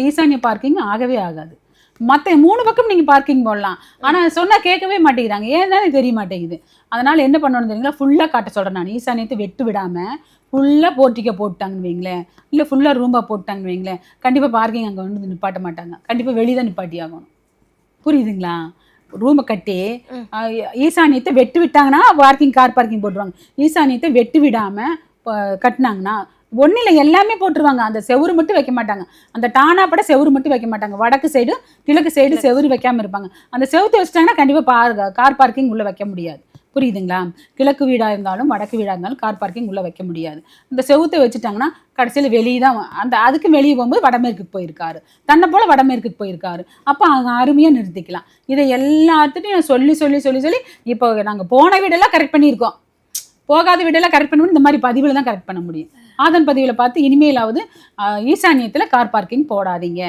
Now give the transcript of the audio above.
ஈசானிய parking ஆகவே ஆகாது. மற்ற 3 பக்கம் நீங்கள் பார்க்கிங் போடலாம். ஆனால் சொன்னால் கேட்கவே மாட்டேங்கிறாங்க. ஏன்னா தெரிய மாட்டேங்குது. அதனால் என்ன பண்ணணும் தெரியுங்களா, ஃபுல்லாக காட்ட சொல்கிறேன் நான். ஈசானியத்தை வெட்டு விடாமல் ஃபுல்லாக போர்ட்டிக்கை போட்டாங்கன்னு வைங்களேன், இல்லை ஃபுல்லாக ரூமாக போட்டாங்கன்னு வைங்களேன், கண்டிப்பாக பார்க்கிங் அங்கே வந்து நிப்பாட்ட மாட்டாங்க. கண்டிப்பாக வெளியே தான் நிப்பாட்டி ஆகணும். புரியுதுங்களா? ரூமை கட்டி ஈசானியத்தை வெட்டு விட்டாங்கன்னா கார் பார்க்கிங் போட்டுருவாங்க. ஈசானியத்தை வெட்டு விடாமல் கட்டினாங்கன்னா ஒன்றும் இல்லை, எல்லாமே போட்டுருவாங்க. அந்த செவுரு மட்டும் வைக்க மாட்டாங்க. அந்த டானாப்பட செவுரு மட்டும் வைக்க மாட்டாங்க. வடக்கு சைடு கிழக்கு சைடு செவுரு வைக்காமல் இருப்பாங்க. அந்த செவுத்து வச்சிட்டாங்கன்னா கண்டிப்பாக கார் பார்க்கிங் உள்ளே வைக்க முடியாது. புரியுதுங்களா? கிழக்கு வீடாக இருந்தாலும் வடக்கு வீடாக இருந்தாலும் கார் பார்க்கிங் உள்ளே வைக்க முடியாது. இந்த செவுத்தை வச்சுட்டாங்கன்னா கடைசியில் வெளியே தான் அதுக்கு வெளியே போகும்போது வடமேற்குக்கு போயிருக்காரு, தன்னை போல் வடமேற்குக்கு போயிருக்காரு. அப்போ அவங்க அருமையாக நிறுத்திக்கலாம். இதை எல்லாத்துட்டையும் நான் சொல்லி சொல்லி சொல்லி சொல்லி இப்போ நாங்கள் போன வீடெல்லாம் கரெக்ட் பண்ணியிருக்கோம். போகாத வீடெல்லாம் கரெக்ட் பண்ணணும். இந்த மாதிரி பதிவில் தான் கரெக்ட் பண்ண முடியும். ஆதன் பதிவில் பார்த்து இனிமேலாவது ஈசானியத்தில் கார் பார்க்கிங் போடாதீங்க.